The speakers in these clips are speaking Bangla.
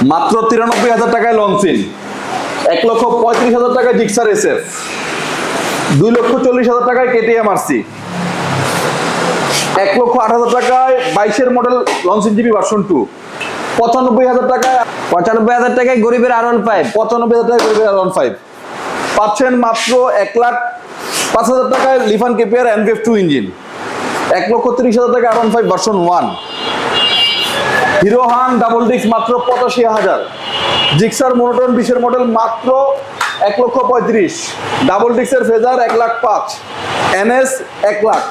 মাত্র 93,000 টাকায় লঞ্চিন, 1,35,000 টাকায় জিক্সার এসএফ, 2,40,000 টাকায় কেটিএম আরসি, 1,08,000 টাকায় 22-এর মডেল লঞ্চিন জিপি ভার্সন 2, 95,000 টাকায় গরিবের R15, 95,000 টাকায় গরিবের R15 পাচ্ছেন মাত্র 1,05,000 টাকায় লিফান কেপিআর এনভিএফ 2 ইঞ্জিন, 1,30,000 টাকায় R15 version 1, hero Hang double disc মাত্র 85,000, জিক্সার মোনোটন 20-এর মডেল মাত্র 1,35,000, ডাবল ডিস্কের ফেজার 1,05,000, এনএস 1,00,000,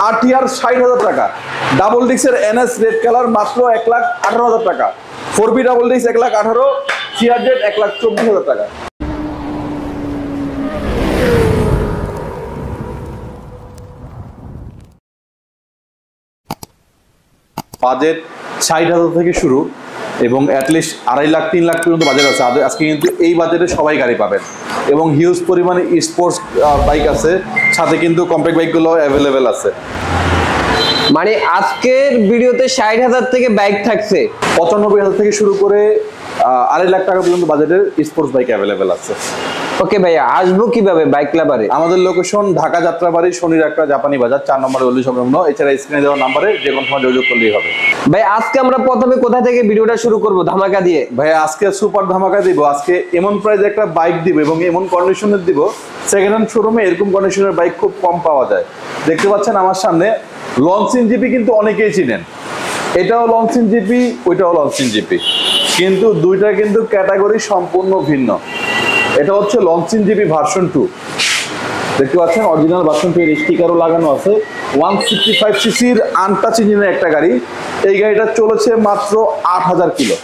আরটিআর 60,000 টাকা, ডাবল ডিস্কের এনএস রেড কালার মাত্র 1,18,000 টাকা, 4বি ডাবল ডিস্ক 1,18,000, সিআরজেড 1,24,000 টাকা। বাজেট 60,000 থেকে শুরু এবং অ্যাটলিস্ট 2.5 লাখ 3 লাখ পর্যন্ত বাজেট আছে। আজকে কিন্তু এই বাজেটে সবাই গাড়ি পাবেন এবং হিউজ পরিমাণে স্পোর্টস বাইক আছে, সাথে কিন্তু কম্প্যাক্ট বাইকগুলো অ্যাভেলেবেল আছে। মানে আজকের ভিডিওতে 60,000 থেকে বাইক থাকছে, 95,000 থেকে শুরু করে 2.5 লাখ টাকা পর্যন্ত বাজেটের স্পোর্টস বাইক অ্যাভেলেবেল আছে। ওকে ভাইয়া, আসবো কিভাবে বাইক লাভারে? আমাদের লোকেশন ঢাকা যাত্রাবাড়ি শনির একটা জাপানি বাজার 4 নম্বর গলি সংলগ্ন। এছাড়া স্ক্রিনে দেওয়া নাম্বারে যে কোনো সময় যোগাযোগ করলেই হবে। ভাই আজকে আমরা প্রথমে কোথা থেকে ভিডিওটা শুরু করব? ধামাকা দিয়ে। ভাই আজকে সুপার ধামাকা দিব। আজকে এমন প্রাইস একটা বাইক দিব এবং এমন কন্ডিশনের দিব, সেকেন্ড হ্যান্ড শোরুমে এরকম কন্ডিশনের বাইক খুব কম পাওয়া যায়। দেখতে পাচ্ছেন আমার সামনে লঞ্চিন জিপি, কিন্তু অনেকেই চিনেন, এটাও লঞ্চিন জিপি, ওইটাও লঞ্চিন জিপি, কিন্তু দুইটা কিন্তু ক্যাটাগরি সম্পূর্ণ ভিন্ন। এটা হচ্ছে লঞ্চিন জিপি ভার্সন 2, দেখতে পাচ্ছেন অরিজিনাল ভার্সন 2 এর স্টিকারও লাগানো আছে। 165 সিসির আনটাচ ইঞ্জিনের একটা গাড়ি। এই গাড়িটা চলেছে মাত্র 8,000 কিলো।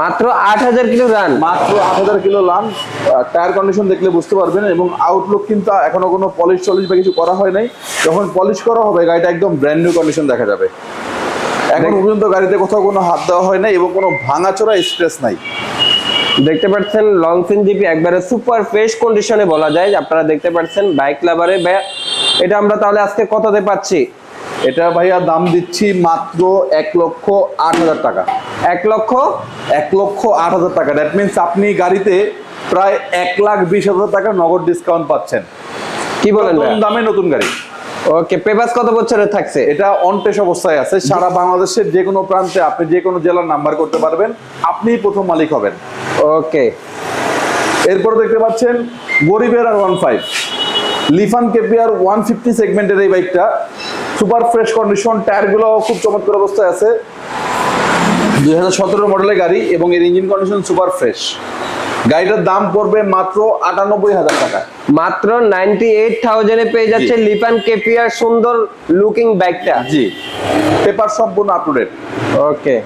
মাত্র 8,000 কিলো রান? মাত্র 8,000 কিলো রান। টায়ার কন্ডিশন দেখলে বুঝতে পারবেন এবং আউটলুক কিন্তু এখনো কোনো পলিশ বা কিছু করা হয় নাই। যখন পলিশ করা হবে গাড়িটা একদম ব্র্যান্ড নিউ কন্ডিশন দেখা যাবে। এখন পর্যন্ত গাড়িতে কোথাও কোনো হাত দেওয়া হয় নাই এবং কোনো ভাঙাচোরা স্ক্র্যাচ নাই। দেখতে পাচ্ছেন লঞ্চিন জিপি একবারে সুপার ফ্রেশ কন্ডিশনে বলা যায়। আপনারা দেখতে পাচ্ছেন বাইক লাভারে। এটা আমরা তাহলে আজকে কততে পাচ্ছি? এটা ভাইয়া দাম দিচ্ছি মাত্র 1,08,000 টাকা। 1,08,000 টাকা। দ্যাট মিনস আপনি গাড়িতে প্রায় 1,20,000 টাকা নগদ ডিসকাউন্ট পাচ্ছেন। কি বলেন? দামে নতুন গাড়ি। ওকে, পেপারস কত বছরের থাকছে? এটা অনটেস্ট অবস্থায় আছে। সারা বাংলাদেশের যে কোনো প্রান্তে আপনি যে কোনো জেলার নাম্বার করতে পারবেন, আপনিই প্রথম মালিক হবেন। ওকে, এরপর দেখতে পাচ্ছেন গরিবের R15 লিফান কেপিআর 150 সেগমেন্টের এই বাইকটা সুপার ফ্রেশ কন্ডিশন, টায়ারগুলো খুব চমৎকার অবস্থায় আছে। 2017 মডেলের গাড়ি এবং এর ইঞ্জিন কন্ডিশন সুপার ফ্রেশ। গাড়িটার দাম পড়বে মাত্র 98,000 টাকা। মাত্র 98,000 এ পেয়ে যাচ্ছে লিফান কেপিআর সুন্দর লুকিং বাইকটা। জি, পেপার সম্পূর্ণ আপ টু ডেট। ওকে,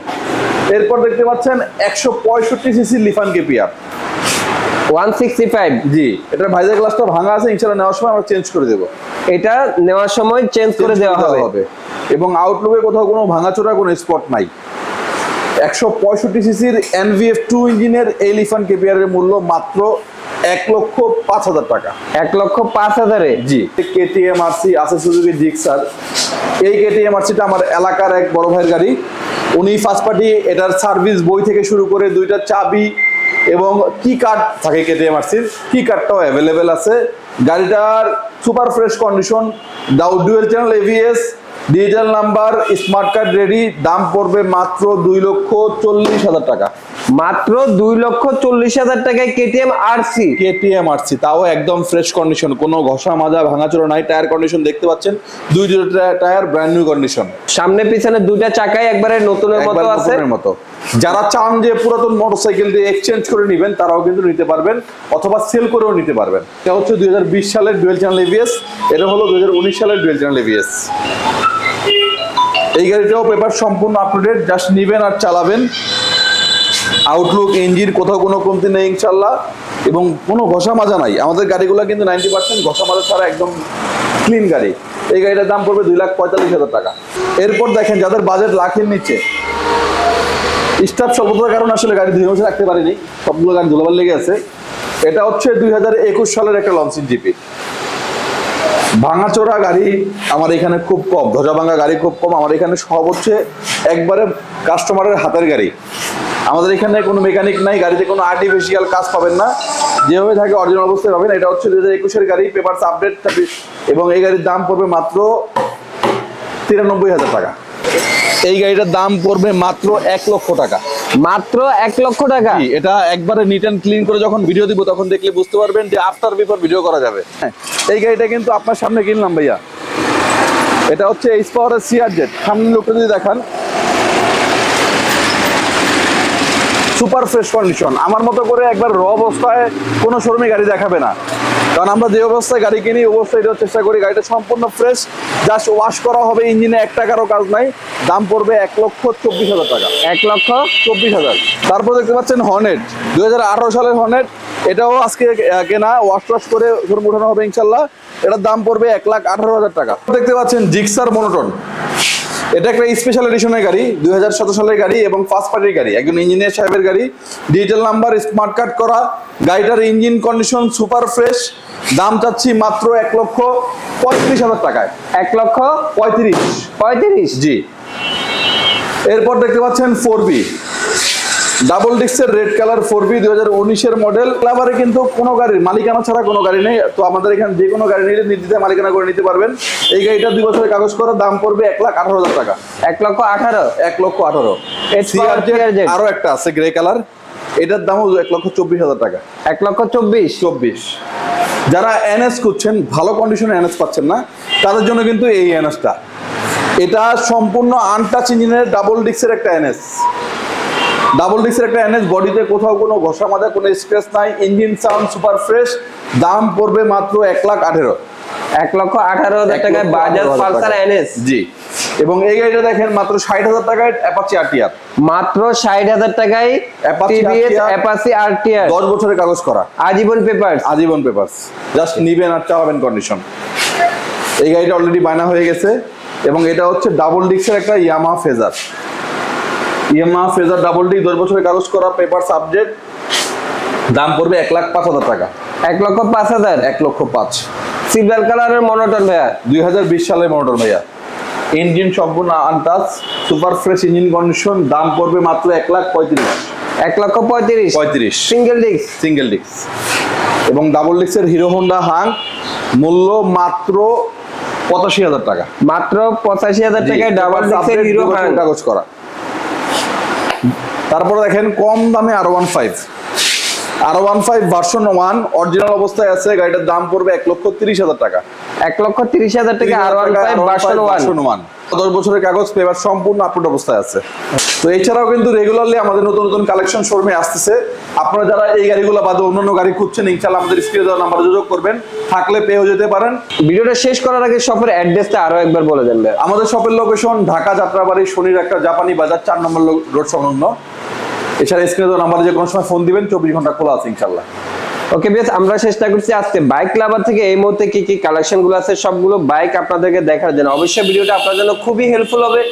এরপর দেখতে পাচ্ছেন 165 সিসি লিফান কেপিআর 165। জি, এটার ভাইজার গ্লাসটা ভাঙা আছে, ইনশাআল্লাহ নেওয়ার সময় আমরা চেঞ্জ করে দেব। এটা নেওয়ার সময় চেঞ্জ করে দেওয়া হবে এবং আউটলুকে কোথাও কোনো ভাঙাচোরা কোনো স্পট নাই। 165 সিসির এনভিএফ 2 ইঞ্জিনের এই লিফান কেপিআর এর মূল্য মাত্র 1,05,000 টাকা। 1,05,000 এ? জি, কেটিএম আরসি আছে, সুজুকি জিক্সার। এই কেটিএম আরসিটা আমার এলাকার এক বড় ভাইয়ের গাড়ি। উনি ফার্স্ট পার্টি এটার সার্ভিস বই থেকে শুরু করে 2টা চাবি এবং কি কার্ড থাকে কেটিএম আরসির, কি কার্ডটাও অ্যাভেলেবেল আছে। গাড়িটার super fresh condition, dual channel ABS, digital number, smart card ready. দাম পড়বে মাত্র 2,40,000 টাকা। মাত্র 2,40,000 টাকায় কেটিএম আরসি। কেটিএম আরসি, তাও একদম ফ্রেশ কন্ডিশন, কোনো ঘষা মাজা ভাঙাচোরা নাই। টায়ার কন্ডিশন দেখতে পাচ্ছেন, দুইটা টায়ার ব্র্যান্ড নিউ কন্ডিশন। সামনে পিছনে দুইটা চাকাই একবারে নতুনের মতো আছে। যারা চান যে পুরাতন মোটরসাইকেল দিয়ে এক্সচেঞ্জ করে নেবেন, তারাও কিন্তু নিতে পারবেন অথবা সেল করেও নিতে পারবেন। এটা হচ্ছে 2020 সালের ডুয়েল চ্যানেল এভিএস, এটা হলো 2019 সালের ডুয়েল চ্যানেল এভিএস। এই গাড়িটাও পেপার সম্পূর্ণ আপ টু ডেট, জাস্ট নিবেন আর চালাবেন। আউটলুক, ইঞ্জিন কোথাও কোনো কমতি নেই ইনশাল্লাহ, এবং কোনো ঘষা মাজা নাই। আমাদের গাড়িগুলো কিন্তু 90% ঘষা মাজা ছাড়া একদম ক্লিন গাড়ি। এই গাড়িটার দাম পড়বে 2,45,000 টাকা। এরপর দেখেন যাদের বাজেট লাখের নিচে, স্টাফ স্বল্পতার কারণে আসলে গাড়ি 2 বছর রাখতে পারিনি, সবগুলো গাড়ি ধুলাবাল লেগে আছে। এটা হচ্ছে 2021 সালের একটা লঞ্চিন জিপি। ভাঙাচোরা গাড়ি আমার এখানে খুব কম, ধজা ভাঙা গাড়ি খুব কম আমার এখানে। সব হচ্ছে একবারে কাস্টমারের হাতের গাড়ি। আমাদের এখানে কোনো মেকানিক নাই, গাড়িতে কোনো আর্টিফিশিয়াল কাজ পাবেন না, যেভাবে থাকে অরিজিনাল অবস্থায় পাবেন। এটা হচ্ছে 2021-এর গাড়ি, পেপারস আপডেট, এবং এই গাড়ির দাম পড়বে মাত্র 93,000 টাকা। এই গাড়িটার দাম পড়বে মাত্র 1 লক্ষ টাকা। মাত্র 1 লক্ষ টাকা। এটা একবারে নিট অ্যান্ড ক্লিন করে যখন ভিডিও দিব তখন দেখলে বুঝতে পারবেন যে আফটার বিফোর ভিডিও করা যাবে। হ্যাঁ, এই গাড়িটা কিন্তু আপনার সামনে কিনলাম ভাইয়া। এটা হচ্ছে এইচ পাওয়ারের সিআরজেড। সামনে লোকটা যদি দেখান, সুপার ফ্রেশ কন্ডিশন। আমার মতো করে একবার র অবস্থায় কোনো শোরুমে গাড়ি দেখাবে না, কারণ আমরা যে অবস্থায় গাড়ি কিনি অবস্থায় এটার চেষ্টা করি। গাড়িটা সম্পূর্ণ ফ্রেশ, জাস্ট ওয়াশ করা হবে, ইঞ্জিনে 1 টাকারও কাজ নাই। দাম পড়বে 1,24,000 টাকা। 1,24,000। তারপর দেখতে পাচ্ছেন হর্নেট, 2018 সালের হর্নেট। এটাও আজকে কেনা, ওয়াশ করে শোরুম উঠানো হবে ইনশাল্লাহ। এটার দাম পড়বে 1,18,000 টাকা। দেখতে পাচ্ছেন জিক্সার মনোটন। এটা একটা স্পেশাল এডিশনের গাড়ি, 2017 সালের গাড়ি এবং ফার্স্ট পার্টির গাড়ি, একজন ইঞ্জিনিয়ার সাহেবের গাড়ি। ডিজিটাল নাম্বার, স্মার্ট কার্ড করা। গাড়িটার ইঞ্জিন কন্ডিশন সুপার ফ্রেশ। দাম চাচ্ছি মাত্র 1,35,000 টাকায়। 1,35,000। জি। এরপর দেখতে পাচ্ছেন 4B ডাবল ডিস্কের রেড কালার 4B 2019-এর মডেল। ক্লাবারে কিন্তু কোনো গাড়ির মালিকানা ছাড়া কোনো গাড়ি নেই, তো আমাদের এখানে যে কোনো গাড়ি নিলে নির্দ্বিধায় মালিকানা করে নিতে পারবেন। এই গাড়িটা 2 বছরের কাগজ করা, দাম পড়বে 1,18,000 টাকা। 1,18,000। 1,18,000। আরো একটা আছে গ্রে কালার, এটার দামও 1,24,000 টাকা। 1,24,000। যারা এনএস খুঁজছেন, ভালো কন্ডিশনে এনএস পাচ্ছেন না, তাদের জন্য কিন্তু এই এনএসটা। এটা সম্পূর্ণ আনটাচ ইঞ্জিনের ডাবল ডিস্কের একটা এনএস। ডাবল ডিস্কের একটা এনএস, বডিতে কোথাও কোনো ঘষা মাজা, কোনো স্ক্র্যাচ নাই, ইঞ্জিন সাউন্ড সুপার ফ্রেশ। দাম পড়বে মাত্র 1,18,000। 1,18,000 টাকায় বাজাজ পালসার এনএস। জি। এবং এই গাড়িটা দেখেন মাত্র 60,000 টাকায় অ্যাপাচি আরটিআর। মাত্র 60,000 টাকায় টিভিএস অ্যাপাচি আরটিআর, 10 বছরের কাগজ করা, আজীবন পেপারস। আজীবন পেপারস, জাস্ট নিবেন আর চালাবেন কন্ডিশন। এই গাড়িটা অলরেডি বায়না হয়ে গেছে। এবং এটা হচ্ছে ডাবল ডিস্কের একটা Yamaha phasor. Yamaha phasor double disc, 10 বছরের কাগজ করা, পেপারস আপডেট। দাম পড়বে 1,05,000 টাকা। 1,05,000। 1,05,000। সিলভার কালারের মনোটন ভাইয়া, 2020 সালের মডেল ভাইয়া। ইঞ্জিন সম্পূর্ণ untouch, super fresh engine condition. দাম পড়বে মাত্র 1,35,000। 1,35,000। Single disc. সিঙ্গেল ডিস্ক এবং ডাবল ডিস্কের হিরো হোন্ডা হাং, মূল্য মাত্র 85,000 টাকা। মাত্র 85,000 টাকায় ডাবল ডিস্কের হিরো হাং, কাগজ করা। তারপরে দেখেন কম দামে R15 ভার্সন 1 অরিজিনাল অবস্থায় আছে। গাড়িটার দাম পড়বে 1,30,000 টাকা। 1,30,000 টাকা R15 ভার্সন 1। 10 বছরের কাগজ, পেপার সম্পূর্ণ আপডেট অবস্থায় আছে। তো এছাড়াও কিন্তু রেগুলারলি আমাদের নতুন নতুন কালেকশন শোরুমে আসতেছে। আপনারা যারা এই গাড়িগুলো বাদে অন্যান্য গাড়ি খুঁজছেন, ইনশাআল্লাহ আমাদের স্ক্রিনে দেওয়া নাম্বারে যোগাযোগ করবেন, থাকলে পেয়েও যেতে পারেন। ভিডিওটা শেষ করার আগে শপের অ্যাড্রেসটা আরো একবার বলে দেন ভাই। আমাদের শপের লোকেশন ঢাকা যাত্রাবাড়ি শনির একটা জাপানি বাজার 4 নম্বর রোড সংলগ্ন। এছাড়া স্ক্রিনে দেওয়া নাম্বারে যে কোনো সময় ফোন দিবেন, 24 ঘন্টা খোলা আছে ইনশাআল্লাহ। ওকে বেশ, আমরা চেষ্টা করছি আজকে বাইক লাভার থেকে এই মুহূর্তে কি কি কালেকশন গুলো আছে সবগুলো বাইক আপনাদেরকে দেখার জন্য। অবশ্যই ভিডিওটা আপনার জন্য খুবই হেল্পফুল হবে।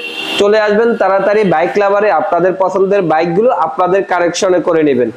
চলে আসবেন তাড়াতাড়ি বাইক লাভারে, আপনাদের পছন্দের বাইকগুলো আপনাদের কালেকশনে করে নেবেন।